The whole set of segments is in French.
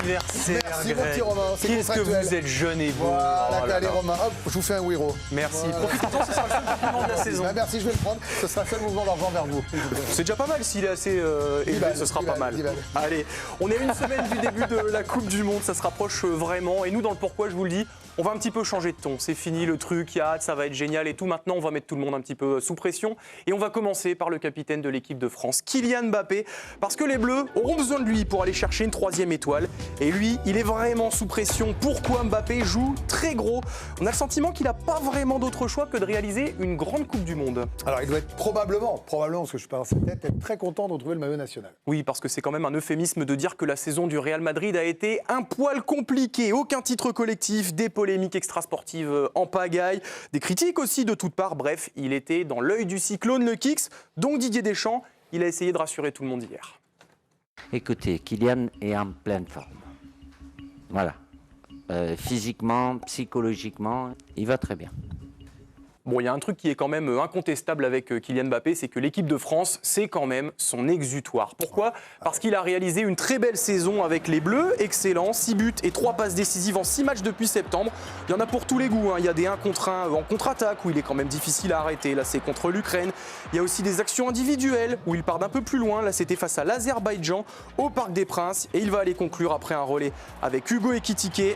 anniversaire, Merci, mon Greg. petit Romain. C'est Qu'est-ce que contractuel. vous êtes jeune et beau. Voilà, Oh là allez là. Romain, hop, je vous fais un Wiro. Merci. Voilà. Profitez-en, ce sera le seul compliment de la saison. Bah, merci, je vais le prendre. Ce sera le seul mouvement d'argent vers vous. C'est déjà pas mal, s'il est assez élevé, balles, ce sera 10 pas balles, mal. 10 balles. Allez, on est à une semaine du début de la Coupe du Monde, ça se rapproche vraiment. Et nous, dans le pourquoi, je vous le dis, on va un petit peu changer de ton. C'est fini le truc, il y a hâte, ça va être génial et tout. Maintenant, on va mettre tout le monde un petit peu sous pression. Et on va commencer par le capitaine de l'équipe de France, Kylian Mbappé. Parce que les Bleus auront besoin de lui pour aller chercher une 3e étoile. Et lui, il est vraiment sous pression. Pourquoi Mbappé joue très gros? On a le sentiment qu'il n'a pas vraiment d'autre choix que de réaliser une grande Coupe du Monde. Alors, il doit être probablement, parce que je suis pas dans sa tête, être très content de retrouver le maillot national. Oui, parce que c'est quand même un euphémisme de dire que la saison du Real Madrid a été un poil compliquée. Aucun titre collectif, des polémiques extrasportives en pagaille, des critiques aussi de toutes parts. Bref, il était dans l'œil du cyclone, le Kicks. Donc Didier Deschamps, il a essayé de rassurer tout le monde hier. Écoutez, Kylian est en pleine forme. Voilà. Physiquement, psychologiquement, il va très bien. Bon, il y a un truc qui est quand même incontestable avec Kylian Mbappé, c'est que l'équipe de France, c'est quand même son exutoire. Pourquoi? Parce qu'il a réalisé une très belle saison avec les Bleus, excellent, 6 buts et 3 passes décisives en 6 matchs depuis septembre. Il y en a pour tous les goûts, hein. Il y a des 1 contre 1 en contre-attaque où il est quand même difficile à arrêter, là c'est contre l'Ukraine. Il y a aussi des actions individuelles où il part d'un peu plus loin, là c'était face à l'Azerbaïdjan au Parc des Princes et il va aller conclure après un relais avec Hugo Ekitike.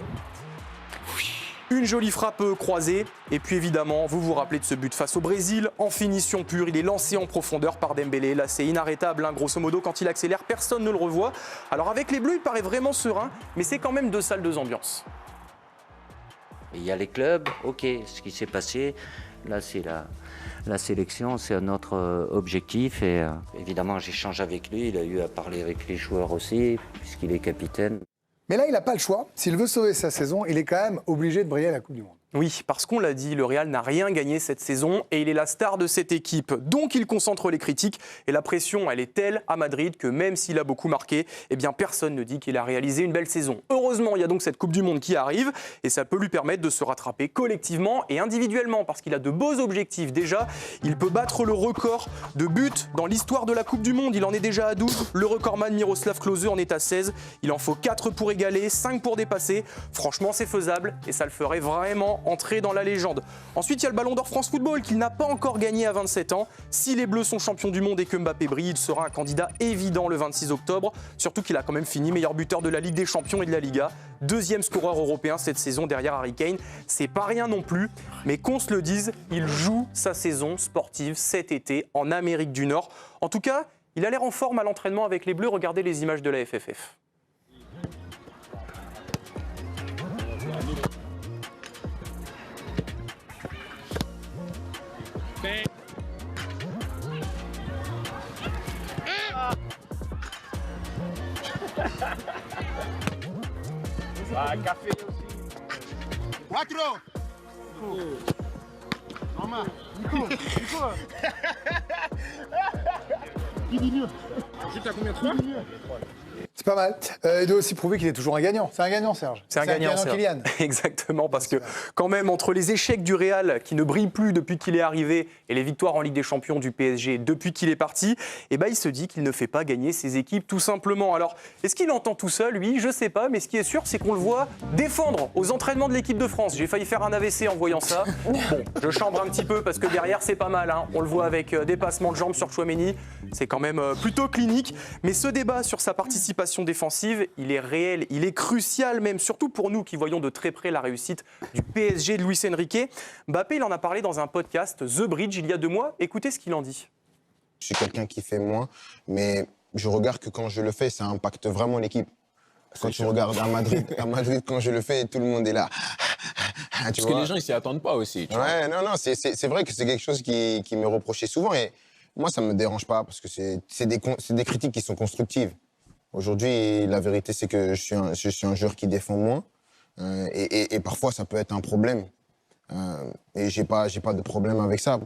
Une jolie frappe croisée. Et puis évidemment, vous vous rappelez de ce but face au Brésil. En finition pure, il est lancé en profondeur par Dembélé. Là, c'est inarrêtable, hein. Grosso modo, quand il accélère, personne ne le revoit. Alors avec les Bleus, il paraît vraiment serein, mais c'est quand même 2 salles, 2 ambiances. Il y a les clubs, ok, ce qui s'est passé, là c'est la sélection, c'est un autre objectif. Et évidemment, j'échange avec lui, il a eu à parler avec les joueurs aussi, puisqu'il est capitaine. Mais là, il n'a pas le choix. S'il veut sauver sa saison, il est quand même obligé de briller à la Coupe du Monde. Oui, parce qu'on l'a dit, le Real n'a rien gagné cette saison et il est la star de cette équipe. Donc il concentre les critiques et la pression, elle est telle à Madrid que même s'il a beaucoup marqué, eh bien personne ne dit qu'il a réalisé une belle saison. Heureusement, il y a donc cette Coupe du Monde qui arrive et ça peut lui permettre de se rattraper collectivement et individuellement parce qu'il a de beaux objectifs. Déjà, il peut battre le record de buts dans l'histoire de la Coupe du Monde. Il en est déjà à 12. Le recordman Miroslav Klose en est à 16. Il en faut 4 pour égaler, 5 pour dépasser. Franchement, c'est faisable et ça le ferait vraiment entrer dans la légende. Ensuite, il y a le Ballon d'Or France Football qu'il n'a pas encore gagné à 27 ans. Si les Bleus sont champions du monde et que Mbappé brille, il sera un candidat évident le 26 octobre. Surtout qu'il a quand même fini meilleur buteur de la Ligue des Champions et de la Liga. 2e scoreur européen cette saison derrière Harry Kane. C'est pas rien non plus, mais qu'on se le dise, il joue sa saison sportive cet été en Amérique du Nord. En tout cas, il a l'air en forme à l'entraînement avec les Bleus. Regardez les images de la FFF. Ah, café aussi. 4. Toma. Nico. Qui dit mieux? Juste à combien de fois? C'est pas mal. Il doit aussi prouver qu'il est toujours un gagnant. C'est un gagnant, Serge. C'est un gagnant, Kylian. Exactement, parce que quand même, entre les échecs du Real, qui ne brille plus depuis qu'il est arrivé, et les victoires en Ligue des Champions du PSG depuis qu'il est parti, eh ben, il se dit qu'il ne fait pas gagner ses équipes tout simplement. Alors, est-ce qu'il entend tout seul, lui? Je sais pas, mais ce qui est sûr, c'est qu'on le voit défendre aux entraînements de l'équipe de France. J'ai failli faire un AVC en voyant ça. Bon, je chambre un petit peu, parce que derrière, c'est pas mal, hein. On le voit avec des passements de jambes sur Tchouaméni. C'est quand même plutôt clinique. Mais ce débat sur sa participation défensive, il est réel, il est crucial même, surtout pour nous qui voyons de très près la réussite du PSG de Luis Enrique. Mbappé, il en a parlé dans un podcast The Bridge il y a 2 mois. Écoutez ce qu'il en dit. Je suis quelqu'un qui fait moins, mais je regarde que quand je le fais, ça impacte vraiment l'équipe. Quand tu regardes à Madrid, quand je le fais, tout le monde est là. Parce que les gens, ils s'y attendent pas aussi. Ouais, non, c'est vrai que c'est quelque chose qui me reprochait souvent. Et moi, ça me dérange pas, parce que c'est des critiques qui sont constructives. Aujourd'hui, la vérité, c'est que je suis un joueur qui défend moins. Et parfois, ça peut être un problème. Et j'ai pas de problème avec ça.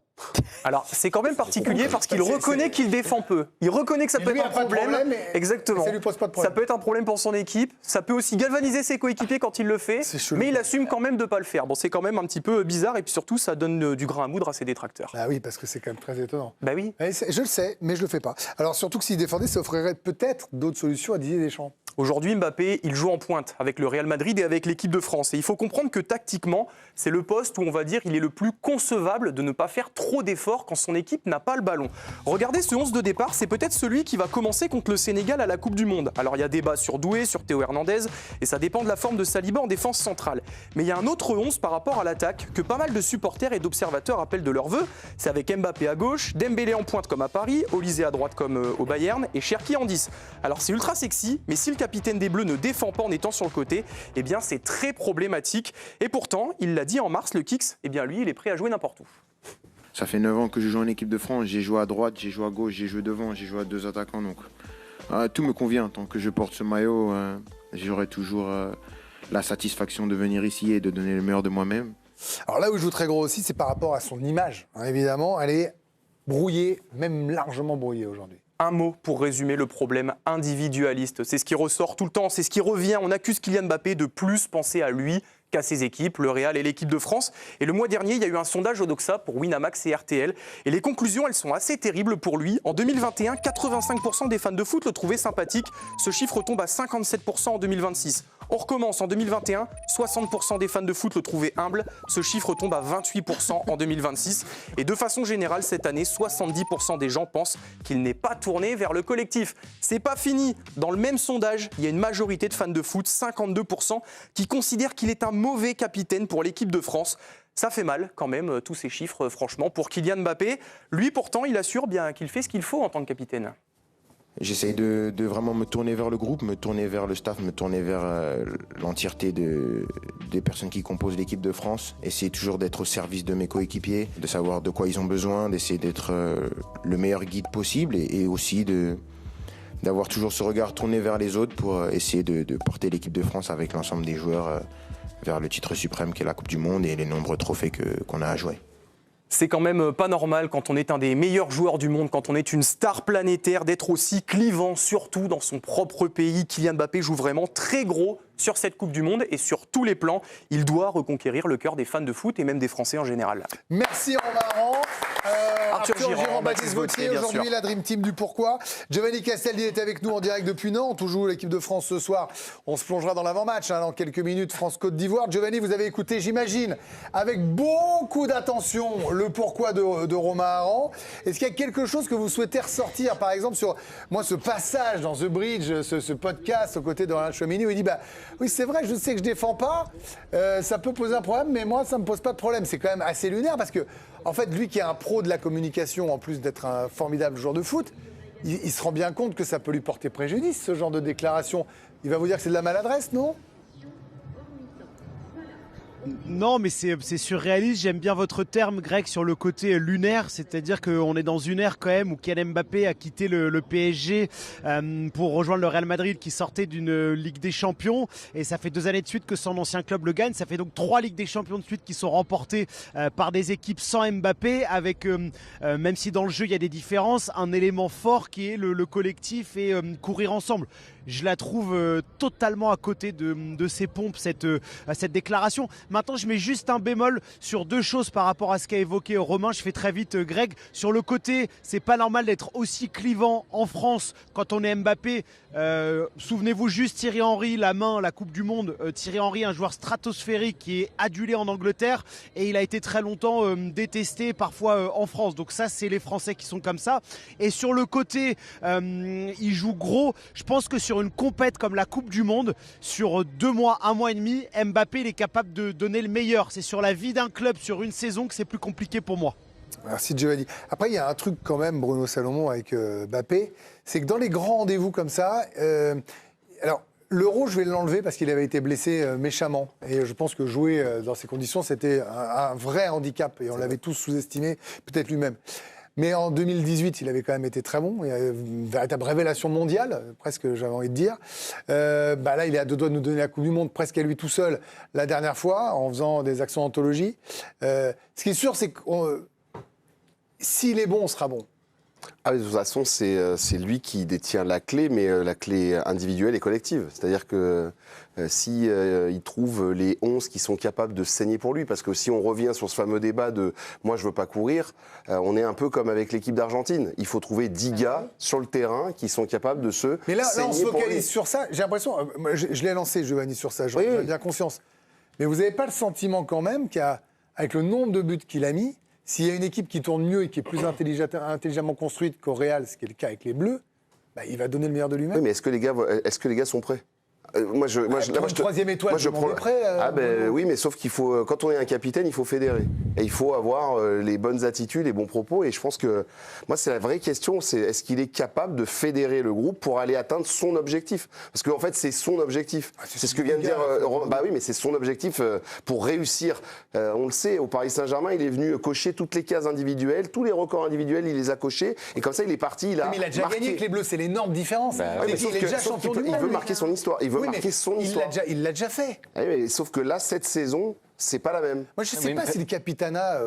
Alors, c'est quand même particulier parce qu'il reconnaît qu'il défend peu. Il reconnaît que ça peut lui être a un pas de problème. problème, Exactement. ça lui pose pas de problème. Ça peut être un problème pour son équipe. Ça peut aussi galvaniser ses coéquipiers quand il le fait. C'est chelou. Mais il assume quand même de ne pas le faire. Bon, c'est quand même un petit peu bizarre et puis surtout, ça donne du grain à moudre à ses détracteurs. Ah oui, parce que c'est quand même très étonnant. Bah oui. Je le sais, mais je le fais pas. Alors surtout que s'il défendait, ça offrirait peut-être d'autres solutions à Didier Deschamps. Aujourd'hui, Mbappé, il joue en pointe avec le Real Madrid et avec l'équipe de France. Et il faut comprendre que tactiquement, c'est le poste où on va dire il est le plus concevable de ne pas faire trop d'efforts quand son équipe n'a pas le ballon. Regardez ce 11 de départ, c'est peut-être celui qui va commencer contre le Sénégal à la Coupe du Monde. Alors il y a débat sur Doué, sur Théo Hernandez, et ça dépend de la forme de Saliba en défense centrale. Mais il y a un autre 11 par rapport à l'attaque que pas mal de supporters et d'observateurs appellent de leur vœu. C'est avec Mbappé à gauche, Dembélé en pointe comme à Paris, Olise à droite comme au Bayern et Cherki en 10. Alors c'est ultra sexy, mais si le capitaine des Bleus ne défend pas en étant sur le côté, eh bien c'est très problématique. Et pourtant, il l'a dit en mars, le Kicks, eh bien lui, il est prêt à jouer n'importe où. Ça fait 9 ans que je joue en équipe de France. J'ai joué à droite, j'ai joué à gauche, j'ai joué devant, j'ai joué à 2 attaquants. Donc tout me convient. Tant que je porte ce maillot, j'aurai toujours la satisfaction de venir ici et de donner le meilleur de moi-même. Alors là où je joue très gros aussi, c'est par rapport à son image. Évidemment, elle est brouillée, même largement brouillée aujourd'hui. Un mot pour résumer le problème individualiste. C'est ce qui ressort tout le temps, c'est ce qui revient. On accuse Kylian Mbappé de plus penser à lui qu'à ses équipes, le Real et l'équipe de France. Et le mois dernier, il y a eu un sondage Odoxa pour Winamax et RTL. Et les conclusions, elles sont assez terribles pour lui. En 2021, 85% des fans de foot le trouvaient sympathique. Ce chiffre tombe à 57% en 2026. On recommence en 2021, 60% des fans de foot le trouvaient humble. Ce chiffre tombe à 28% en 2026. Et de façon générale, cette année, 70% des gens pensent qu'il n'est pas tourné vers le collectif. C'est pas fini. Dans le même sondage, il y a une majorité de fans de foot, 52%, qui considèrent qu'il est un mauvais capitaine pour l'équipe de France. Ça fait mal quand même, tous ces chiffres, franchement, pour Kylian Mbappé. Lui, pourtant, il assure bien qu'il fait ce qu'il faut en tant que capitaine. J'essaye de vraiment me tourner vers le groupe, me tourner vers le staff, me tourner vers l'entièreté des personnes qui composent l'équipe de France. Essayer toujours d'être au service de mes coéquipiers, de savoir de quoi ils ont besoin, d'essayer d'être le meilleur guide possible et aussi d'avoir toujours ce regard tourné vers les autres pour essayer de porter l'équipe de France avec l'ensemble des joueurs vers le titre suprême qui est la Coupe du Monde et les nombreux trophées qu'on a à jouer. C'est quand même pas normal quand on est un des meilleurs joueurs du monde, quand on est une star planétaire, d'être aussi clivant, surtout dans son propre pays. Kylian Mbappé joue vraiment très gros sur cette Coupe du Monde et sur tous les plans. Il doit reconquérir le cœur des fans de foot et même des Français en général. Merci Romain Aran. Arthur Girand, Baptiste Vautier, bien aujourd'hui sûr. la Dream Team du Pourquoi. Giovanni Castaldi est avec nous en direct depuis Nantes. On joue l'équipe de France ce soir. On se plongera dans l'avant-match dans quelques minutes, France-Côte d'Ivoire. Giovanni, vous avez écouté, j'imagine, avec beaucoup d'attention le Pourquoi de Romain Aran. Est-ce qu'il y a quelque chose que vous souhaitez ressortir, par exemple, sur moi, ce passage dans The Bridge, ce podcast aux côtés de Ryan Chouamini, où il dit oui, c'est vrai, je sais que je défends pas, ça peut poser un problème, mais moi, ça me pose pas de problème. C'est quand même assez lunaire parce que, en fait, lui qui est un pro de la communication, en plus d'être un formidable joueur de foot, il se rend bien compte que ça peut lui porter préjudice, ce genre de déclaration. Il va vous dire que c'est de la maladresse, non ? Non, mais c'est surréaliste. J'aime bien votre terme, Greg, sur le côté lunaire. C'est-à-dire qu'on est dans une ère quand même où Kylian Mbappé a quitté le PSG pour rejoindre le Real Madrid qui sortait d'une Ligue des Champions. Et ça fait 2 années de suite que son ancien club le gagne. Ça fait donc 3 Ligues des Champions de suite qui sont remportées par des équipes sans Mbappé, avec, même si dans le jeu il y a des différences, un élément fort qui est le collectif et courir ensemble. Je la trouve totalement à côté de ses pompes, cette déclaration. Maintenant, je mets juste un bémol sur 2 choses par rapport à ce qu'a évoqué Romain. Je fais très vite, Greg. Sur le côté, c'est pas normal d'être aussi clivant en France quand on est Mbappé. Souvenez-vous juste Thierry Henry, la Coupe du Monde. Thierry Henry, un joueur stratosphérique qui est adulé en Angleterre et il a été très longtemps détesté, parfois en France. Donc ça, c'est les Français qui sont comme ça. Et sur le côté, il joue gros. Je pense que sur une compète comme la Coupe du Monde, sur 2 mois, 1 mois et demi, Mbappé il est capable de donner le meilleur. C'est sur la vie d'un club, sur une saison que c'est plus compliqué pour moi. Merci Giovanni. Après, il y a un truc quand même, Bruno Salomon, avec Mbappé, c'est que dans les grands rendez-vous comme ça, alors l'Euro, je vais l'enlever parce qu'il avait été blessé méchamment. Et je pense que jouer dans ces conditions, c'était un vrai handicap. Et on l'avait tous sous-estimé, peut-être lui-même. Mais en 2018, il avait quand même été très bon. Il y a une véritable révélation mondiale, presque, j'avais envie de dire. Là, il est à 2 doigts de nous donner la Coupe du Monde, presque à lui tout seul, la dernière fois, en faisant des actions d'anthologie. Ce qui est sûr, c'est que s'il est bon, on sera bon. Ah, de toute façon, c'est lui qui détient la clé, mais la clé individuelle et collective. C'est-à-dire que si il trouve les 11 qui sont capables de saigner pour lui, parce que si on revient sur ce fameux débat de « moi, je veux pas courir », on est un peu comme avec l'équipe d'Argentine. Il faut trouver 10 gars sur le terrain qui sont capables de se Mais là, saigner on se pour lui. focalise sur ça. J'ai l'impression, je l'ai lancé, Giovanni, sur ça, j'en Oui, ai oui. bien conscience. Mais vous n'avez pas le sentiment quand même qu'avec le nombre de buts qu'il a mis, s'il y a une équipe qui tourne mieux et qui est plus intelligemment construite qu'au Real, ce qui est le cas avec les Bleus, bah, il va donner le meilleur de lui-même. Oui, mais est-ce que les gars sont prêts? Moi, troisième étoile, tout le monde est prêt, oui, mais sauf qu'il faut, quand on est un capitaine, il faut fédérer. Et il faut avoir les bonnes attitudes, les bons propos. Et je pense que, moi, c'est la vraie question, c'est est-ce qu'il est capable de fédérer le groupe pour aller atteindre son objectif? Parce qu'en fait, c'est son objectif. C'est ce que vient de dire. Bah oui, mais c'est son objectif pour réussir. On le sait, au Paris Saint-Germain, il est venu cocher toutes les cases individuelles, tous les records individuels, il les a cochés. Et comme ça, il est parti. Mais il a déjà gagné avec les Bleus, c'est l'énorme différence. Ouais, mais il est déjà champion du monde. Il veut marquer son histoire. Il veut marquer son histoire. Il l'a déjà fait. Ah oui, mais sauf que là, cette saison, c'est pas la même. Moi, je ne sais pas si le capitanat.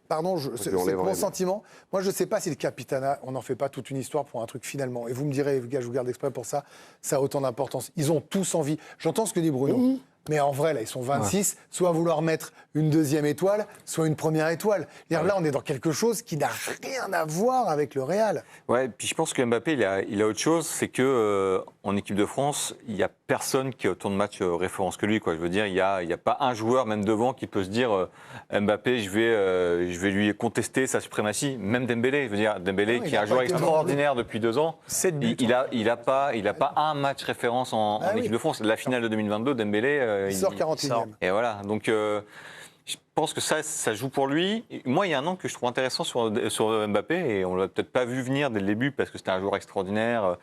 Pardon, c'est mon sentiment. Moi, je ne sais pas si le capitanat, on n'en fait pas toute une histoire pour un truc finalement. Et vous me direz, gars, je vous garde exprès pour ça, ça a autant d'importance. Ils ont tous envie. J'entends ce que dit Bruno. Mais en vrai, là, ils sont 26, soit à vouloir mettre une deuxième étoile, soit une première étoile. Là, on est dans quelque chose qui n'a rien à voir avec le Real. Ouais, puis je pense que Mbappé, il a autre chose, c'est que en équipe de France, il n'y a personne qui est autant de matchs référence que lui, quoi. Je veux dire, il y a pas un joueur, même devant, qui peut se dire Mbappé, je vais lui contester sa suprématie. Même Dembélé, je veux dire, Dembélé, qui est un joueur extraordinaire depuis 2 ans. 7 buts. Il a pas un match référence en équipe de France. La finale de 2022, Dembélé. Il sort 41e. Et voilà, donc je pense que ça joue pour lui. Moi, il y a un angle que je trouve intéressant sur Mbappé, et on ne l'a peut-être pas vu venir dès le début, parce que c'était un joueur extraordinaire,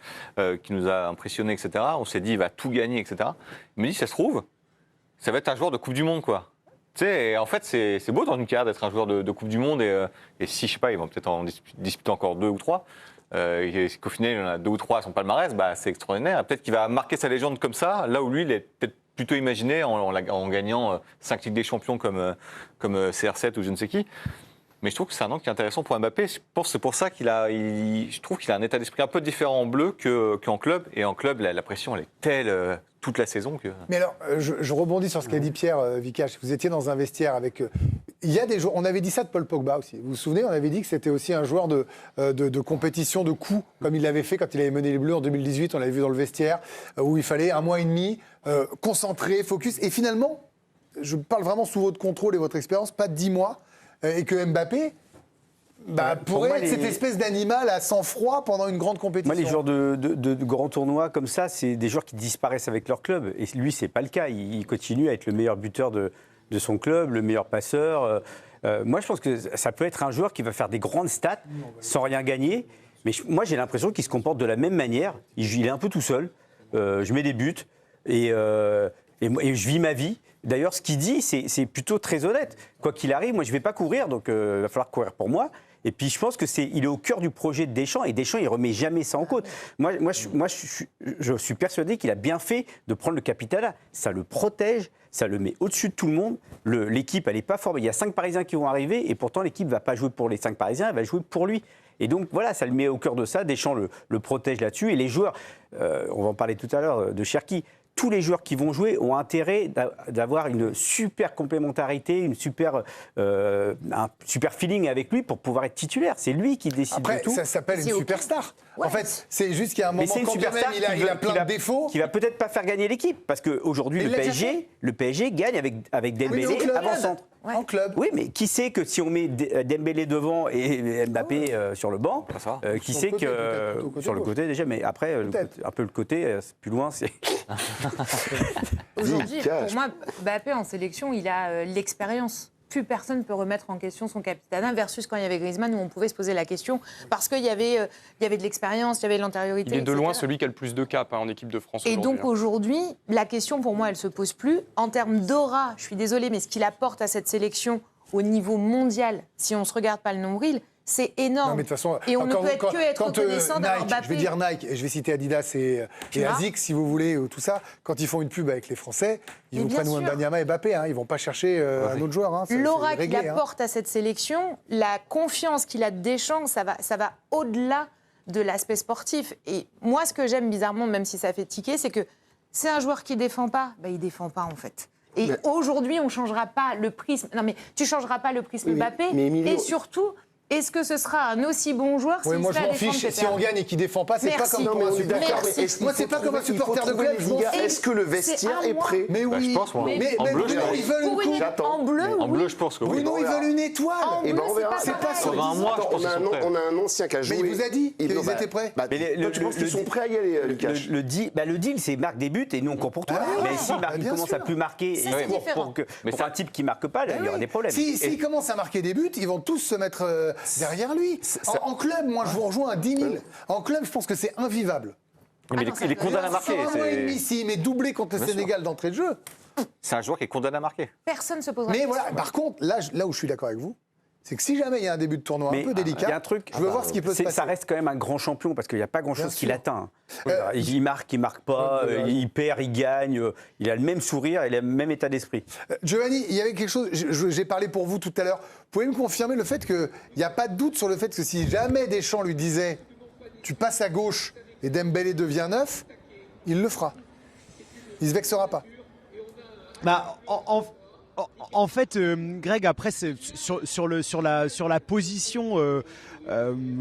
qui nous a impressionnés, etc. On s'est dit, il va tout gagner, etc. Mais si ça se trouve, ça va être un joueur de Coupe du Monde, quoi. Tu sais, en fait, c'est beau dans une carrière d'être un joueur de Coupe du Monde, et si, je sais pas, ils vont peut-être en disputer encore 2 ou 3, et qu'au final, il y en a 2 ou 3 à son palmarès, bah, c'est extraordinaire. Peut-être qu'il va marquer sa légende comme ça, là où lui, il est peut-être plutôt imaginé en gagnant 5 Ligues des Champions comme CR7 ou je ne sais qui. Mais je trouve que c'est un angle qui est intéressant pour Mbappé. Je pense que c'est pour ça je trouve qu'il a un état d'esprit un peu différent en bleu qu'en club. Et en club, la pression, elle est telle toute la saison que... Mais alors, je rebondis sur ce qu'a dit Pierre Vikash. Vous étiez dans un vestiaire avec... il y a des joueurs... On avait dit ça de Paul Pogba aussi. Vous vous souvenez, on avait dit que c'était aussi un joueur de compétition, de coup, comme il l'avait fait quand il avait mené les Bleus en 2018. On l'avait vu dans le vestiaire, où il fallait 1 mois et demi, concentré, focus. Et finalement, je parle vraiment sous votre contrôle et votre expérience, pas de 10 mois, et que Mbappé... pourrait être cette espèce d'animal à sang-froid pendant une grande compétition. Moi, les joueurs de grands tournois comme ça, c'est des joueurs qui disparaissent avec leur club. Et lui, c'est pas le cas. Il continue à être le meilleur buteur de son club, le meilleur passeur. Moi, je pense que ça peut être un joueur qui va faire des grandes stats sans rien gagner. Mais moi, j'ai l'impression qu'il se comporte de la même manière. Il est un peu tout seul. Je mets des buts et je vis ma vie. D'ailleurs, ce qu'il dit, c'est plutôt très honnête. Quoi qu'il arrive, moi, je ne vais pas courir, donc il va falloir courir pour moi. Et puis, je pense qu'il est au cœur du projet de Deschamps, et Deschamps, il ne remet jamais ça en cause. Moi, je suis persuadé qu'il a bien fait de prendre le capitanat. Ça le protège, ça le met au-dessus de tout le monde. L'équipe, elle n'est pas forte. Il y a 5 Parisiens qui vont arriver, et pourtant, l'équipe ne va pas jouer pour les 5 Parisiens, elle va jouer pour lui. Et donc, voilà, ça le met au cœur de ça. Deschamps le protège là-dessus. Et les joueurs, on va en parler tout à l'heure de Cherki, tous les joueurs qui vont jouer ont intérêt d'avoir une super complémentarité, un super feeling avec lui pour pouvoir être titulaire. C'est lui qui décide de tout. Après, ça s'appelle une superstar. Ouais. En fait, c'est juste qu'il y a un moment quand même, il a plein de défauts. Qui va peut-être pas faire gagner l'équipe. Parce qu'aujourd'hui, le PSG gagne avec Dembélé avant-centre. En club. Oui, mais qui sait que si on met Dembélé devant et Mbappé sur le banc, qui sait que sur le côté déjà, mais après un peu le côté plus loin, c'est. Aujourd'hui, pour moi, Mbappé en sélection, il a l'expérience. Plus personne ne peut remettre en question son capitanat versus quand il y avait Griezmann où on pouvait se poser la question parce qu'il y avait de l'expérience, il y avait de l'antériorité. Il est de loin celui qui a le plus de cap en équipe de France. Et donc aujourd'hui, la question pour moi, elle ne se pose plus. En termes d'aura, je suis désolée, mais ce qu'il apporte à cette sélection au niveau mondial, si on ne se regarde pas le nombril, c'est énorme. Non, mais de toute façon, et on ne peut être que être reconnaissant d'avoir Nike, Mbappé. je vais dire Nike, et je vais citer Adidas et ASICS, si vous voulez, ou tout ça, quand ils font une pub avec les Français, ils vous prennent Wembanyama et Mbappé, hein, ils ne vont pas chercher un autre joueur. Hein, l'aura qu'il apporte à cette sélection, la confiance qu'il a de Deschamps, ça va au-delà de l'aspect sportif. Et moi, ce que j'aime bizarrement, même si ça fait tiquer, c'est que c'est un joueur qui ne défend pas, il ne défend pas en fait. Et aujourd'hui, on ne changera pas le prisme. Non, mais tu ne changeras pas le prisme Mbappé. Et surtout, est-ce que ce sera un aussi bon joueur si moi, je m'en fiche. Si on gagne et qu'il ne défend pas, c'est pas comme pour un supporter. Moi, c'est pas comme un supporter de club. Est-ce que le vestiaire est prêt? Mais oui. Je pense, moi. Mais en bleu, ils veulent une coupe. En bleu, en bleu, je pense que oui. Bruno, ils veulent une étoile. En bleu, c'est pas sur un mois, je pense qu'ils sont prêts. On a un ancien qui a joué. Mais il vous a dit qu'ils étaient prêts. Tu penses qu'ils sont prêts à y aller, Lucas? Le deal, c'est marque des buts et nous on court pour toi. Mais si il commence à plus marquer et pour un type qui marque pas, il y aura des problèmes. S'il commence à marquer des buts, ils vont tous se mettre derrière lui. En club, moi, je vous rejoins à 10 000. En club, je pense que c'est invivable. Mais il est condamné à marquer. Si, mais doublé contre le Sénégal d'entrée de jeu. C'est un joueur qui est condamné à marquer. Personne ne se posera. Mais voilà, par contre, là où je suis d'accord avec vous, c'est que si jamais il y a un début de tournoi un peu délicat, il y a un truc, je veux voir ce qui peut se passer. Ça reste quand même un grand champion parce qu'il n'y a pas grand-chose qui l'atteint. Il marque pas, il perd, il gagne, il a le même sourire et le même état d'esprit. Giovanni, il y avait quelque chose, j'ai parlé pour vous tout à l'heure. Pouvez me confirmer le fait qu'il n'y a pas de doute sur le fait que si jamais Deschamps lui disait « tu passes à gauche et Dembélé devient neuf », il le fera. Il ne se vexera pas. En fait, Greg, après, sur la position,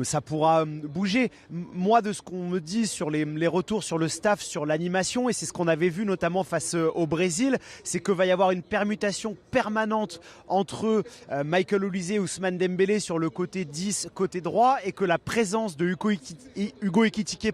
ça pourra bouger. Moi, de ce qu'on me dit sur les retours sur le staff, sur l'animation, et c'est ce qu'on avait vu notamment face au Brésil, c'est qu'il va y avoir une permutation permanente entre Michael Olise et Ousmane Dembélé sur le côté 10, côté droit, et que la présence de Hugo Ekitike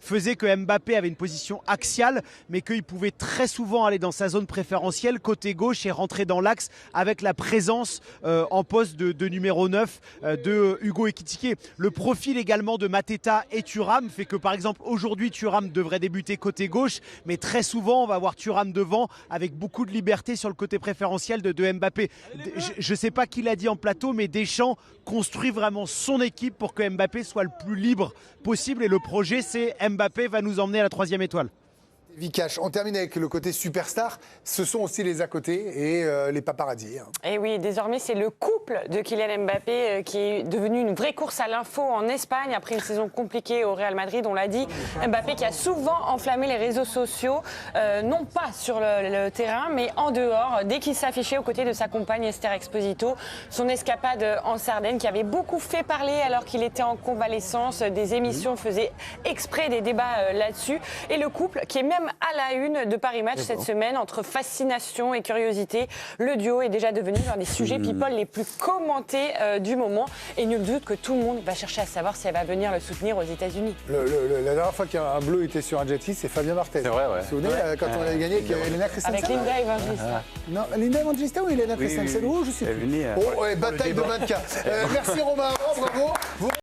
faisait que Mbappé avait une position axiale, mais qu'il pouvait très souvent aller dans sa zone préférentielle, côté gauche, et rentrer dans l'axe avec la présence en poste de numéro 9 de Hugo Ekitike. Le profil également de Mateta et Thuram fait que par exemple aujourd'hui Thuram devrait débuter côté gauche, mais très souvent on va voir Thuram devant avec beaucoup de liberté sur le côté préférentiel de Mbappé. Je ne sais pas qui l'a dit en plateau, mais Deschamps construit vraiment son équipe pour que Mbappé soit le plus libre possible, et le projet c'est Mbappé va nous emmener à la 3e étoile. Vikash, on termine avec le côté superstar. Ce sont aussi les à côté et les paparazzis. Et oui, désormais, c'est le couple de Kylian Mbappé qui est devenu une vraie course à l'info en Espagne après une saison compliquée au Real Madrid. On l'a dit, Mbappé qui a souvent enflammé les réseaux sociaux, non pas sur le terrain, mais en dehors, dès qu'il s'affichait aux côtés de sa compagne Esther Exposito. Son escapade en Sardaigne qui avait beaucoup fait parler alors qu'il était en convalescence. Des émissions faisaient exprès des débats là-dessus. Et le couple qui est même à la une de Paris Match cette semaine, entre fascination et curiosité. Le duo est déjà devenu l'un des sujets people les plus commentés du moment. Et nul doute que tout le monde va chercher à savoir si elle va venir le soutenir aux États-Unis. La dernière fois qu'un bleu était sur un jet ski, c'est Fabien Barthez. C'est vrai, ouais. Vous vous souvenez quand on avait gagné avec Elena Christensen? Avec Linda Evangelista. Non, Linda Evangelista ou Elena Christensen? Oh, je sais plus. Bataille de mannequins. Merci Romain, bravo.